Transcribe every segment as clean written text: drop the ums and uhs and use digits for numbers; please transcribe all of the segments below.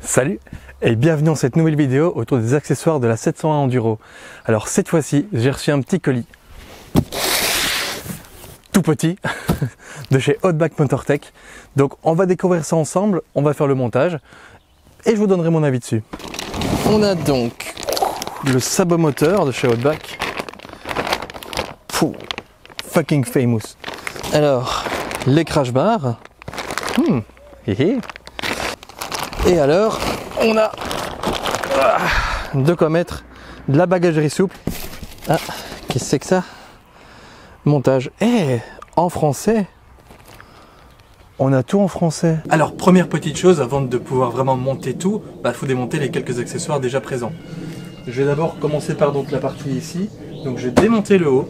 Salut et bienvenue dans cette nouvelle vidéo autour des accessoires de la 701 Enduro. Alors cette fois-ci, j'ai reçu un petit colis, tout petit, de chez Outback Motortech. Donc on va découvrir ça ensemble, on va faire le montage et je vous donnerai mon avis dessus. On a donc le sabot moteur de chez Outback. Fucking famous. Alors, les crash bars. Et alors, on a de quoi mettre de la bagagerie souple. Ah, qu'est-ce que c'est que ça? Montage. En français. On a tout en français. Alors, première petite chose, avant de pouvoir vraiment monter tout, il faut démonter les quelques accessoires déjà présents. Je vais d'abord commencer par donc la partie ici. Donc, je vais démonter le haut.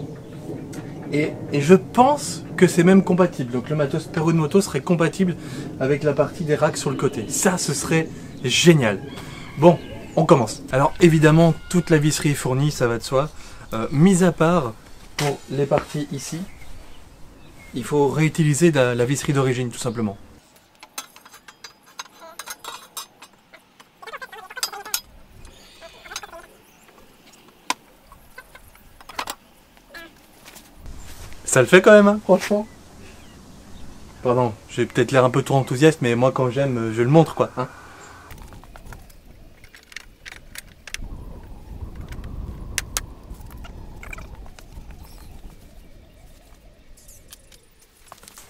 Et je pense que c'est même compatible. Donc le matos Perro de moto serait compatible avec la partie des racks sur le côté. Ça, ce serait génial. Bon, on commence. Alors évidemment, toute la visserie est fournie, ça va de soi. Mis à part pour les parties ici, il faut réutiliser la visserie d'origine tout simplement. Ça le fait quand même, hein, franchement. Pardon, j'ai peut-être l'air un peu trop enthousiaste, mais moi quand j'aime, je le montre quoi. Hein.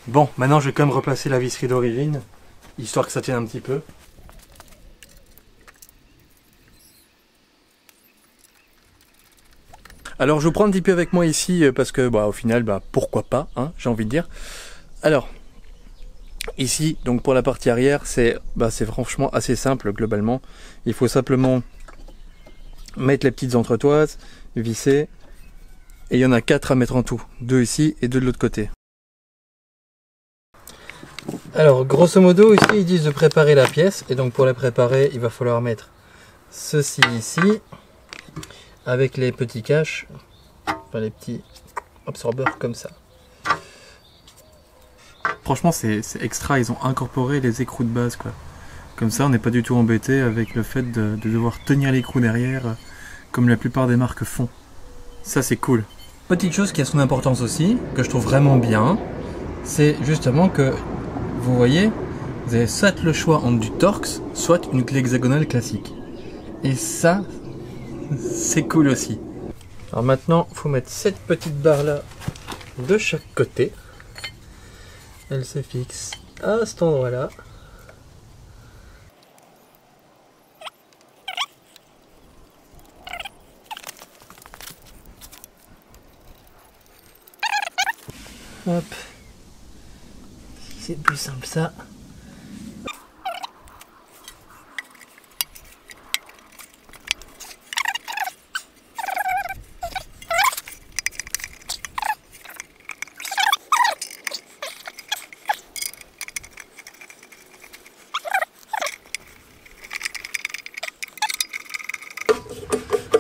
Bon, maintenant je vais quand même replacer la visserie d'origine, histoire que ça tienne un petit peu. Alors je vous prends un petit peu avec moi ici parce que au final pourquoi pas, hein, j'ai envie de dire. Alors ici donc pour la partie arrière c'est franchement assez simple globalement. Il faut simplement mettre les petites entretoises, visser, et il y en a 4 à mettre en tout, 2 ici et 2 de l'autre côté. Alors grosso modo ici ils disent de préparer la pièce, et donc pour la préparer il va falloir mettre ceci ici avec les petits caches, enfin les petits absorbeurs comme ça. Franchement c'est extra, ils ont incorporé les écrous de base quoi. Comme ça on n'est pas du tout embêté avec le fait de devoir tenir l'écrou derrière comme la plupart des marques font. Ça c'est cool. Petite chose qui a son importance aussi, que je trouve vraiment bien, c'est justement que vous voyez, vous avez soit le choix entre du Torx, soit une clé hexagonale classique. Et ça, c'est cool aussi. Alors maintenant, il faut mettre cette petite barre là de chaque côté. Elle se fixe à cet endroit là. Hop. C'est plus simple ça.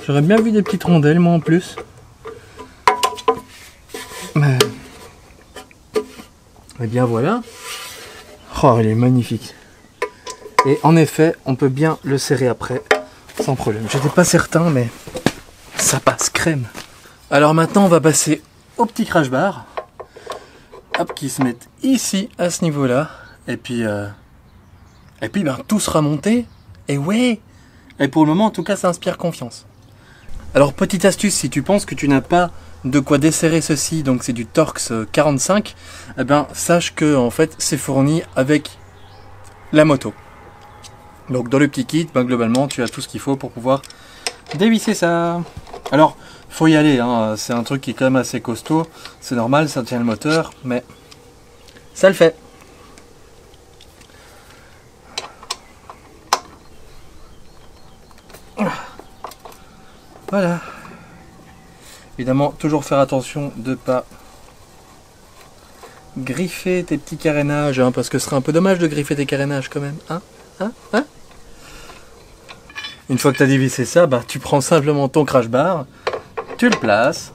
J'aurais bien vu des petites rondelles moi en plus. Mais... et bien voilà. Oh, il est magnifique. Et en effet, on peut bien le serrer après, sans problème. J'étais pas certain, mais ça passe crème. Alors maintenant, on va passer au petit crash bar. Hop, qui se mettent ici, à ce niveau-là. Et puis tout sera monté. Et ouais. Et pour le moment, en tout cas, ça inspire confiance. Alors, petite astuce, si tu penses que tu n'as pas de quoi desserrer ceci, donc c'est du Torx 45, eh bien sache que en fait c'est fourni avec la moto. Donc dans le petit kit, globalement tu as tout ce qu'il faut pour pouvoir dévisser ça. Alors faut y aller, hein. C'est un truc qui est quand même assez costaud, c'est normal, ça tient le moteur, mais ça le fait. Voilà. Évidemment, toujours faire attention de ne pas griffer tes petits carénages, hein, parce que ce serait un peu dommage de griffer tes carénages quand même. Hein. Une fois que tu as dévissé ça, tu prends simplement ton crash bar, tu le places,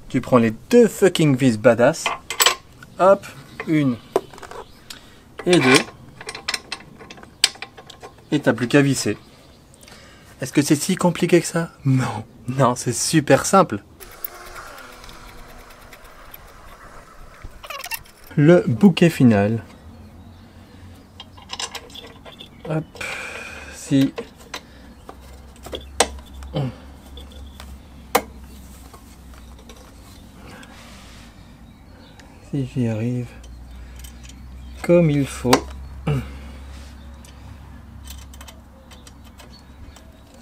tu prends les 2 fucking vis badass, hop, 1 et 2, Et t'as plus qu'à visser. Est-ce que c'est si compliqué que ça? Non, non, c'est super simple. Le bouquet final. Hop, si j'y arrive comme il faut.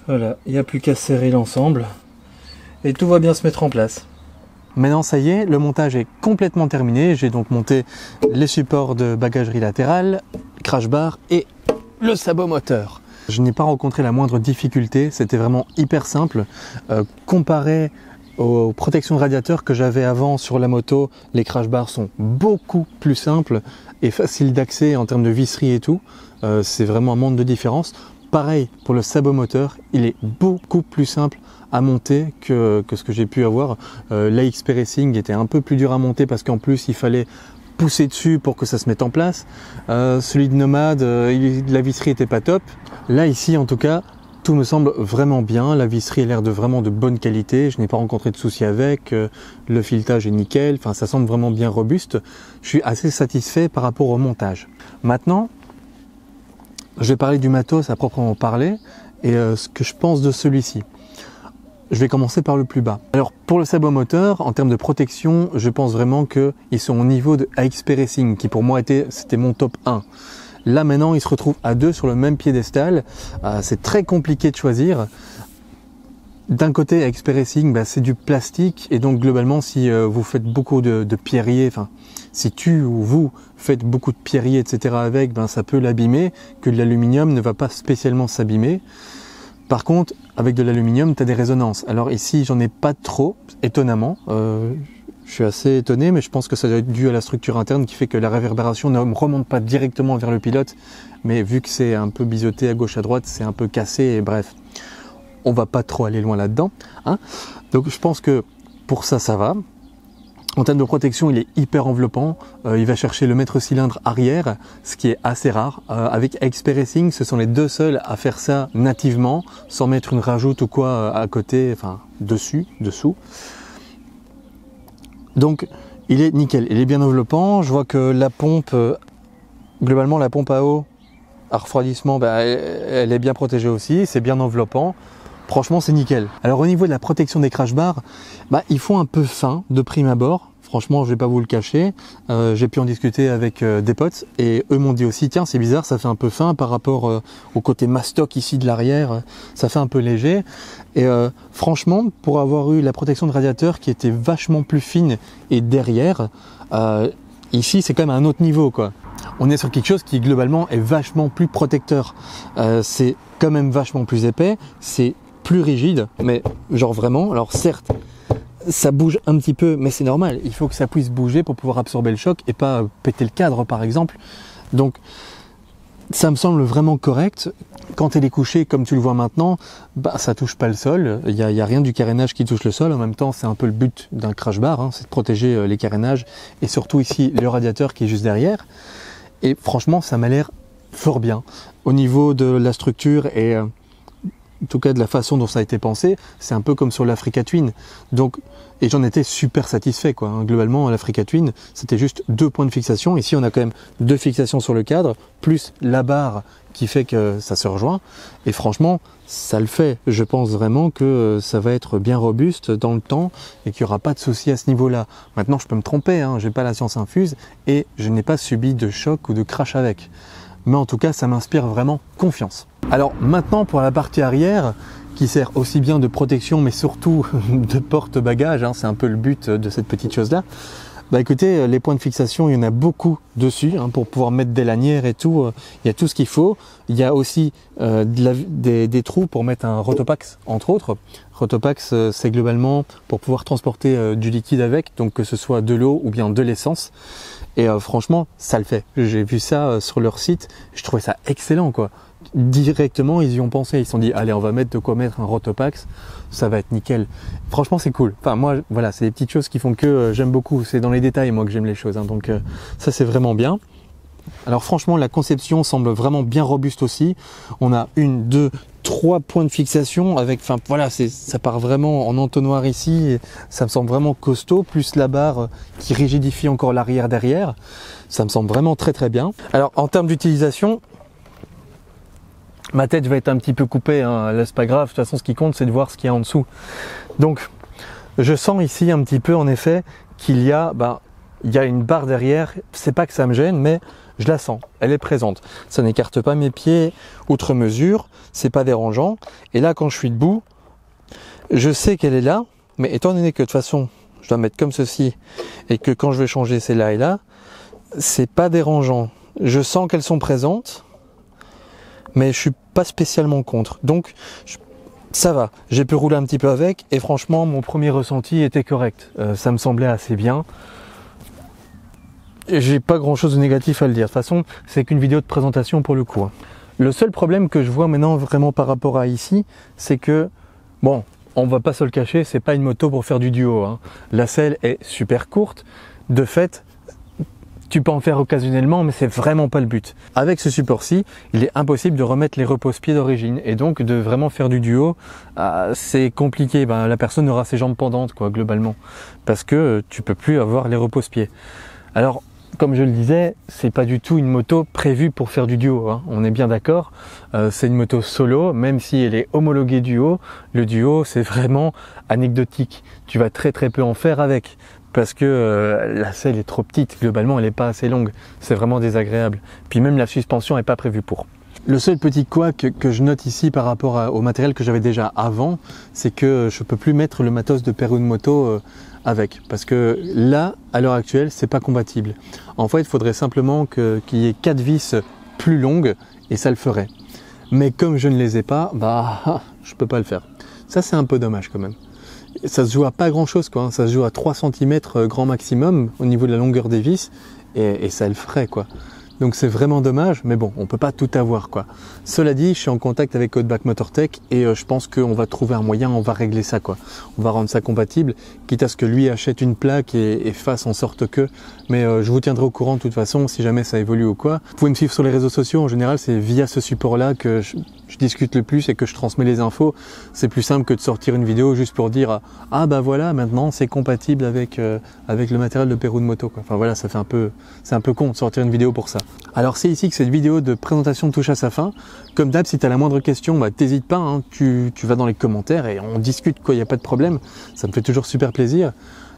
Voilà, il n'y a plus qu'à serrer l'ensemble et tout va bien se mettre en place. Maintenant ça y est, le montage est complètement terminé. J'ai donc monté les supports de bagagerie latérale, crash bar et le sabot moteur. Je n'ai pas rencontré la moindre difficulté, c'était vraiment hyper simple. Comparé aux protections de radiateur que j'avais avant sur la moto, les crash bars sont beaucoup plus simples et faciles d'accès en termes de visserie et tout. C'est vraiment un monde de différence. Pareil pour le sabot moteur, il est beaucoup plus simple à monter que ce que j'ai pu avoir. L'AXP Racing était un peu plus dur à monter parce qu'en plus il fallait pousser dessus pour que ça se mette en place. Celui de Nomade, la visserie était pas top. Là ici en tout cas, tout me semble vraiment bien. La visserie a l'air de vraiment de bonne qualité. Je n'ai pas rencontré de soucis avec. Le filetage est nickel. Enfin, ça semble vraiment bien robuste. Je suis assez satisfait par rapport au montage. Maintenant, je vais parler du matos à proprement parler et ce que je pense de celui-ci. Je vais commencer par le plus bas. Alors pour le sabot moteur, en termes de protection, je pense vraiment qu'ils sont au niveau de AXP Racing, qui pour moi c'était mon top 1. Là maintenant, ils se retrouvent à deux sur le même piédestal. C'est très compliqué de choisir. D'un côté, AXP Racing, c'est du plastique et donc globalement, si vous faites beaucoup de pierriers, enfin si tu ou vous faites beaucoup de pierriers, etc. avec, ça peut l'abîmer, que l'aluminium ne va pas spécialement s'abîmer. Par contre, avec de l'aluminium, tu as des résonances. Alors ici, j'en ai pas trop, étonnamment. Je suis assez étonné, mais je pense que ça doit être dû à la structure interne qui fait que la réverbération ne remonte pas directement vers le pilote. Mais vu que c'est un peu biseauté à gauche à droite, c'est un peu cassé et bref. On va pas trop aller loin là-dedans. Donc je pense que pour ça, ça va. En termes de protection, il est hyper enveloppant. Il va chercher le mètre cylindre arrière, ce qui est assez rare. Avec AXP Racing, ce sont les deux seuls à faire ça nativement, sans mettre une rajoute ou quoi à côté, enfin dessous. Donc, il est nickel. Il est bien enveloppant. Je vois que la pompe, globalement, la pompe à eau à refroidissement, elle est bien protégée aussi. C'est bien enveloppant. Franchement, c'est nickel. Alors au niveau de la protection des crash bars, ils font un peu fin de prime abord. Franchement, je vais pas vous le cacher. J'ai pu en discuter avec des potes et eux m'ont dit aussi, tiens, c'est bizarre, ça fait un peu fin par rapport au côté mastoc ici de l'arrière. Ça fait un peu léger. Et franchement, pour avoir eu la protection de radiateur qui était vachement plus fine et derrière, ici, c'est quand même un autre niveau, quoi. On est sur quelque chose qui globalement est vachement plus protecteur. C'est quand même vachement plus épais. C'est plus rigide, mais genre vraiment, alors certes, ça bouge un petit peu, mais c'est normal, il faut que ça puisse bouger pour pouvoir absorber le choc et pas péter le cadre par exemple. Donc ça me semble vraiment correct. Quand elle est couchée, comme tu le vois maintenant, ça touche pas le sol, il y a rien du carénage qui touche le sol. En même temps, c'est un peu le but d'un crash bar, c'est de protéger les carénages et surtout ici le radiateur qui est juste derrière. Et franchement, ça m'a l'air fort bien. Au niveau de la structure et en tout cas de la façon dont ça a été pensé, c'est un peu comme sur l'Africa Twin. Donc, et j'en étais super satisfait, quoi. Globalement, l'Africa Twin, c'était juste 2 points de fixation. Ici, on a quand même 2 fixations sur le cadre, plus la barre qui fait que ça se rejoint. Et franchement, ça le fait. Je pense vraiment que ça va être bien robuste dans le temps et qu'il n'y aura pas de souci à ce niveau-là. Maintenant, je peux me tromper, je n'ai pas la science infuse et je n'ai pas subi de choc ou de crash avec. Mais en tout cas, ça m'inspire vraiment confiance. Alors maintenant, pour la partie arrière, qui sert aussi bien de protection, mais surtout de porte-bagages, c'est un peu le but de cette petite chose-là. Écoutez, les points de fixation, il y en a beaucoup dessus, pour pouvoir mettre des lanières et tout. Il y a tout ce qu'il faut. Il y a aussi des trous pour mettre un Rotopax, entre autres. Rotopax, c'est globalement pour pouvoir transporter du liquide avec, donc que ce soit de l'eau ou bien de l'essence. Et franchement, ça le fait. J'ai vu ça sur leur site, je trouvais ça excellent, quoi. Directement, ils y ont pensé, ils se sont dit, allez, on va mettre de quoi mettre un Rotopax, ça va être nickel. Franchement, c'est cool. Enfin, moi, voilà, c'est des petites choses qui font que j'aime beaucoup. C'est dans les détails, moi, que j'aime les choses. Donc, ça, c'est vraiment bien. Alors franchement, la conception semble vraiment bien robuste aussi. On a 1, 2, 3 points de fixation avec, enfin voilà, ça part vraiment en entonnoir ici. Et ça me semble vraiment costaud, plus la barre qui rigidifie encore l'arrière derrière. Ça me semble vraiment très très bien. Alors en termes d'utilisation, ma tête va être un petit peu coupée, hein. Là c'est pas grave, de toute façon ce qui compte c'est de voir ce qu'il y a en dessous. Donc je sens ici un petit peu en effet qu'il y a, il y a une barre derrière. C'est pas que ça me gêne, mais je la sens, elle est présente. Ça n'écarte pas mes pieds outre mesure, c'est pas dérangeant. Et là quand je suis debout, je sais qu'elle est là, mais étant donné que de toute façon je dois mettre comme ceci et que quand je vais changer c'est là et là, c'est pas dérangeant. Je sens qu'elles sont présentes, mais je suis pas spécialement contre. Donc ça va, j'ai pu rouler un petit peu avec et franchement mon premier ressenti était correct. Ça me semblait assez bien. J'ai pas grand chose de négatif à le dire. De toute façon, c'est qu'une vidéo de présentation pour le coup, hein. Le seul problème que je vois maintenant vraiment par rapport à ici, c'est que, bon, on va pas se le cacher, c'est pas une moto pour faire du duo, hein. La selle est super courte. De fait, tu peux en faire occasionnellement, mais c'est vraiment pas le but. Avec ce support-ci, il est impossible de remettre les repose-pieds d'origine. Et donc, de vraiment faire du duo, c'est compliqué. La personne aura ses jambes pendantes, quoi, globalement. Parce que tu peux plus avoir les repose-pieds. Alors, comme je le disais, c'est pas du tout une moto prévue pour faire du duo, hein. On est bien d'accord. C'est une moto solo, même si elle est homologuée duo. Le duo, c'est vraiment anecdotique. Tu vas très très peu en faire avec. Parce que la selle est trop petite, globalement elle n'est pas assez longue, c'est vraiment désagréable. Puis même la suspension n'est pas prévue pour. Le seul petit couac que je note ici par rapport au matériel que j'avais déjà avant, c'est que je ne peux plus mettre le matos de Perun Moto avec. Parce que là, à l'heure actuelle, c'est pas compatible. En fait, il faudrait simplement qu'il y ait 4 vis plus longues et ça le ferait. Mais comme je ne les ai pas, je peux pas le faire. Ça c'est un peu dommage quand même. Ça se joue à pas grand chose quoi, ça se joue à 3 cm grand maximum au niveau de la longueur des vis et ça le ferait quoi. Donc c'est vraiment dommage, mais bon, on peut pas tout avoir quoi. Cela dit, je suis en contact avec Outback Motortech et je pense qu'on va trouver un moyen, on va régler ça quoi. On va rendre ça compatible, quitte à ce que lui achète une plaque et fasse en sorte que. Mais je vous tiendrai au courant de toute façon si jamais ça évolue ou quoi. Vous pouvez me suivre sur les réseaux sociaux, en général c'est via ce support-là que je discute le plus et que je transmets les infos. C'est plus simple que de sortir une vidéo juste pour dire ah bah voilà maintenant c'est compatible avec le matériel de Perun Moto quoi. Enfin voilà, ça fait c'est un peu con de sortir une vidéo pour ça. Alors c'est ici que cette vidéo de présentation touche à sa fin. Comme d'hab, si tu as la moindre question, t'hésites pas, hein, tu vas dans les commentaires et on discute quoi, il n'y a pas de problème. Ça me fait toujours super plaisir.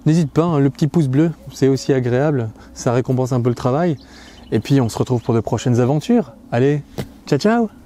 N'hésite pas, hein, le petit pouce bleu, c'est aussi agréable, ça récompense un peu le travail. Et puis on se retrouve pour de prochaines aventures. Allez, ciao ciao!